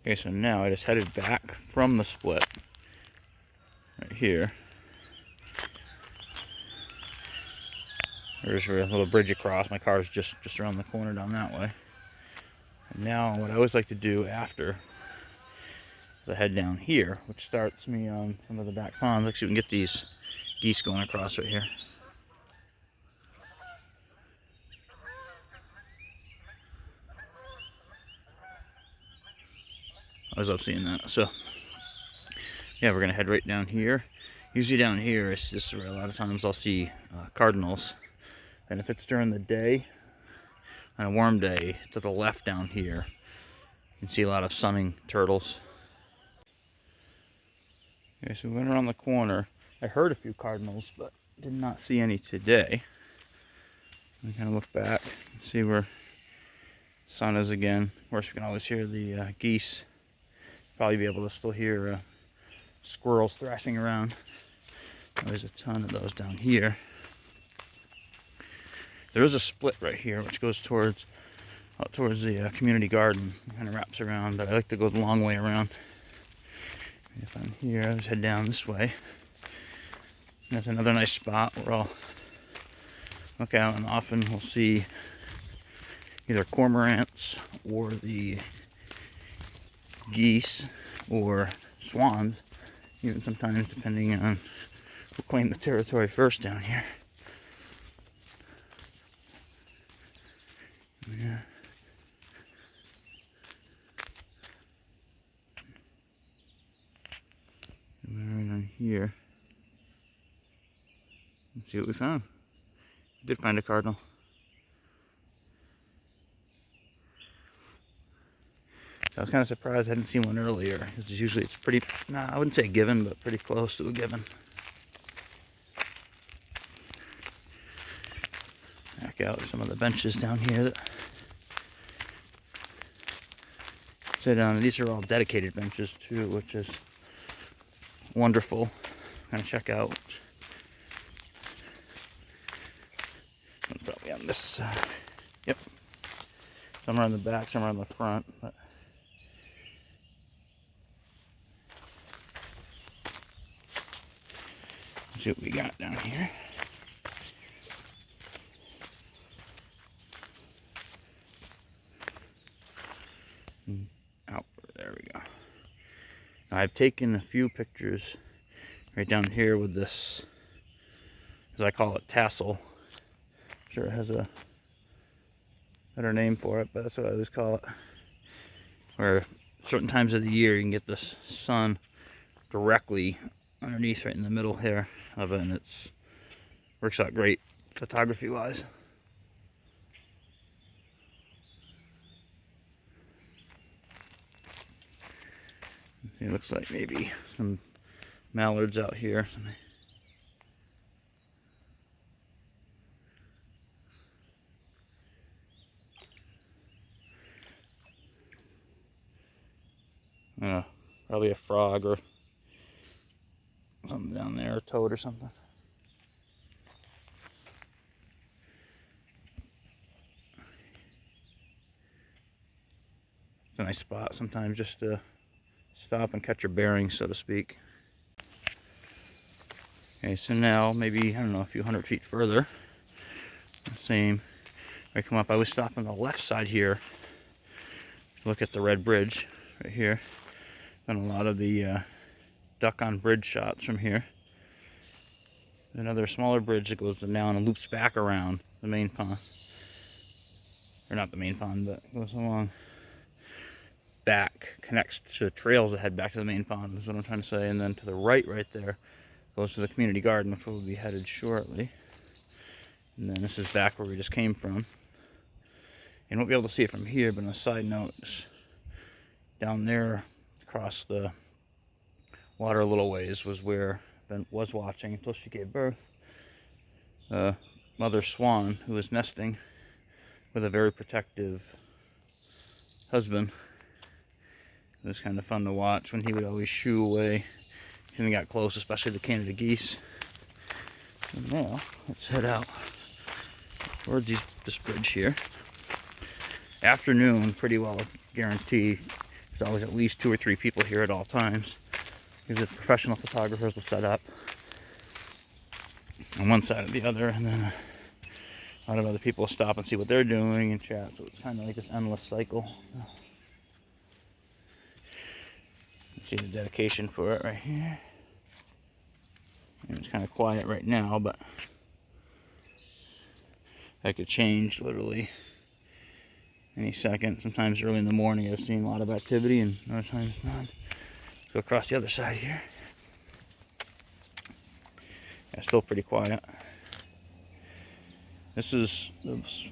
Okay, so now I just headed back from the split right here. There's a little bridge across. My car's just around the corner down that way. And now what I always like to do after is I head down here, which starts me on some of the back ponds. Let's see if we can get these geese going across right here. I always love seeing that. So yeah, we're gonna head right down here. Usually down here, it's just where a lot of times I'll see cardinals. And if it's during the day, on a warm day, to the left down here, you can see a lot of sunning turtles. Okay, so we went around the corner. I heard a few cardinals, but did not see any today. I kind of look back and see where the sun is again. Of course, we can always hear the geese. Probably be able to still hear squirrels thrashing around. There's a ton of those down here. There is a split right here, which goes towards the community garden. It kind of wraps around, but I like to go the long way around. If I'm here, I just head down this way. And that's another nice spot where I'll look out, and often we'll see either cormorants or the geese or swans, even sometimes depending on who claimed the territory first down here. Yeah. Right on here. Let's see what we found. We did find a cardinal. I was kind of surprised I hadn't seen one earlier, because usually it's pretty, I wouldn't say a given, but pretty close to a given. Back out some of the benches down here that sit down. These are all dedicated benches too, which is wonderful. Kind of check out. Probably on this side. Yep. Some are on the back, some are on the front. But let's see what we got down here. Out there we go. Now, I've taken a few pictures right down here with this, as I call it, tassel. I'm sure it has a better name for it, but that's what I always call it. Where certain times of the year you can get the sun directly underneath, right in the middle here of it, and it works out great photography wise. It looks like maybe some mallards out here. Probably a frog or something down there, a toad or something. It's a nice spot sometimes just to stop and catch your bearings, so to speak. Okay, so now maybe, I don't know, a few hundred feet further, same, I come up, I always stop on the left side here, look at the red bridge right here. Done a lot of the duck on bridge shots from here. Another smaller bridge that goes down and loops back around the main pond, or not the main pond, but goes along back, connects to trails that head back to the main pond, is what I'm trying to say. And then to the right there goes to the community garden, which will be headed shortly. And then this is back where we just came from. You won't be able to see it from here, but on a side note, down there across the water a little ways was where Ben was watching until she gave birth. Mother swan, who was nesting with a very protective husband. It was kind of fun to watch when he would always shoo away when he got close, especially the Canada geese. And now, let's head out towards this bridge here. Afternoon, pretty well guarantee, There's always at least 2 or 3 people here at all times, because the professional photographers will set up on one side or the other, and then a lot of other people stop and see what they're doing and chat. So it's kind of like this endless cycle. You see the dedication for it right here. And it's kind of quiet right now, but that could change literally any second. Sometimes early in the morning I've seen a lot of activity, and other times not. Let's go across the other side here. Yeah, still pretty quiet. This is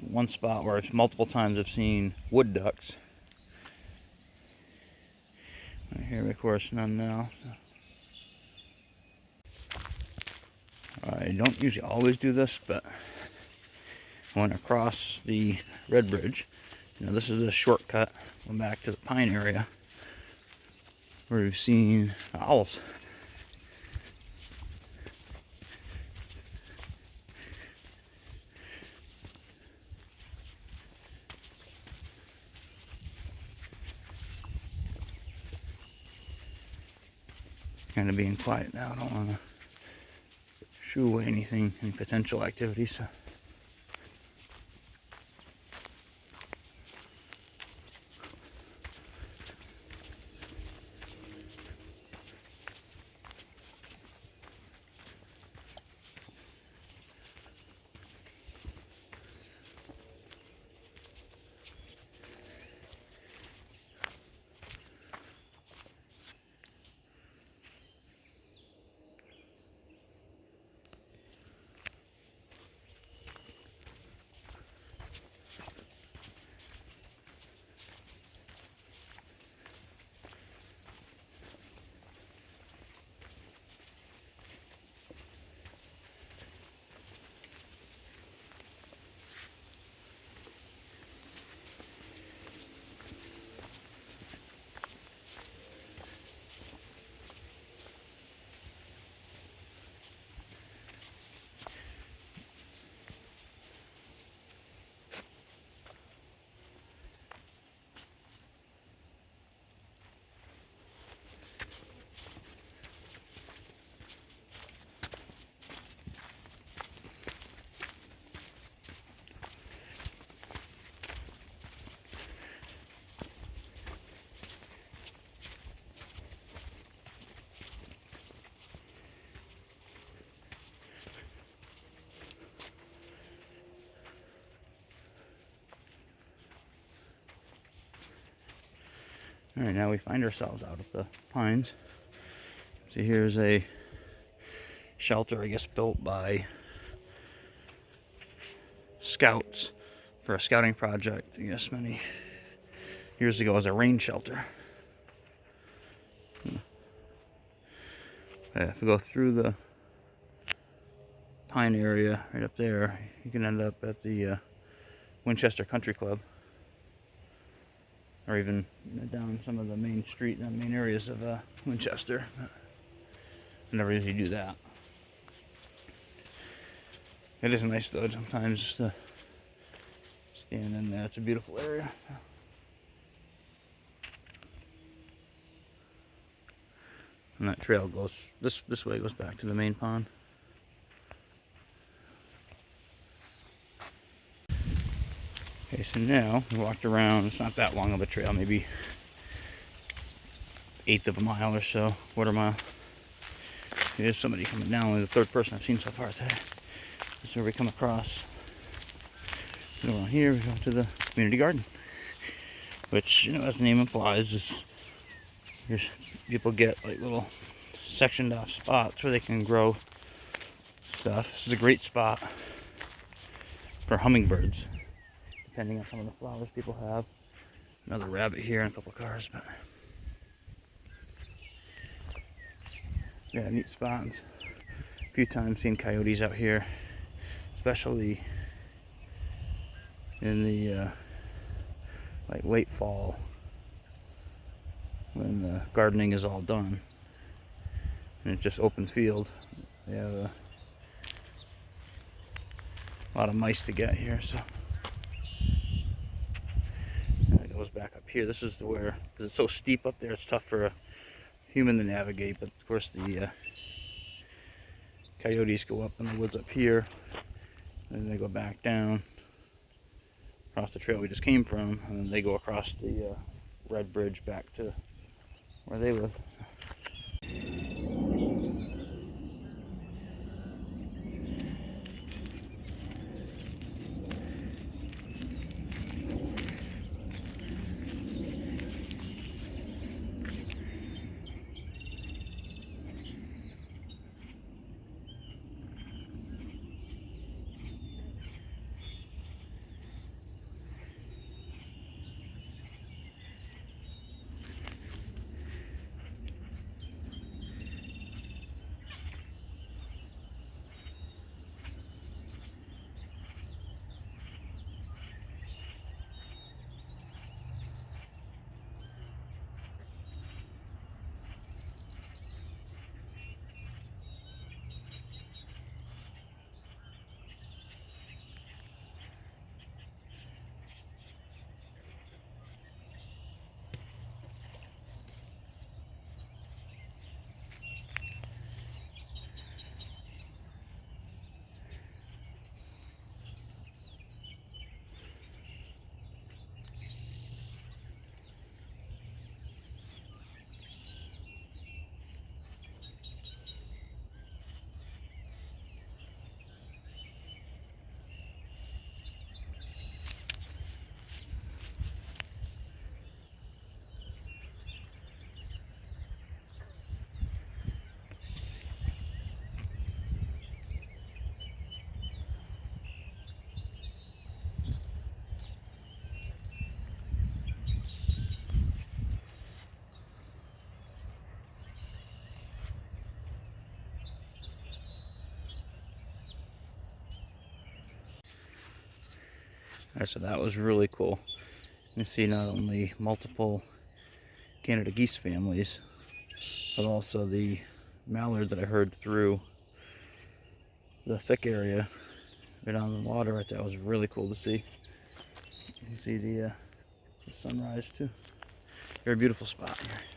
one spot where multiple times I've seen wood ducks. Right here, of course, none now. I don't usually always do this, but I went across the Red Bridge. You know, this is a shortcut going back to the Pine area where we've seen owls. Kind of being quiet now. I don't want to shoo away any potential activity. So. Alright, now we find ourselves out of the pines. So here's a shelter, I guess, built by scouts for a scouting project, I guess, many years ago as a rain shelter. If we go through the pine area right up there, you can end up at the Winchester Country Club, or even down some of the main street and main areas of Winchester. I never usually do that. It is nice though sometimes just to stand in there. It's a beautiful area. And that trail goes this way, goes back to the main pond. Okay, so now we walked around. It's not that long of a trail, maybe 1/8 of a mile or so, quarter mile. There's somebody coming down. Only the third person I've seen so far today. This is where we come across. So around here we go to the community garden, which, you know, as the name implies, is people get like little sectioned off spots where they can grow stuff. This is a great spot for hummingbirds, depending on some of the flowers people have. Another rabbit here and a couple of cars, but yeah, neat spots. A few times seen coyotes out here, especially in the like late fall when the gardening is all done and it's just open field. They have a lot of mice to get here, so there goes goes back up here. This is where, because it's so steep up there, it's tough for a human to navigate. But of course, the coyotes go up in the woods up here, and then they go back down across the trail we just came from, and then they go across the Red Bridge back to where they live. Alright, so that was really cool. You see not only multiple Canada geese families, but also the mallard that I heard through the thick area right on the water right there. That was really cool to see. You can see the sunrise too. Very beautiful spot here.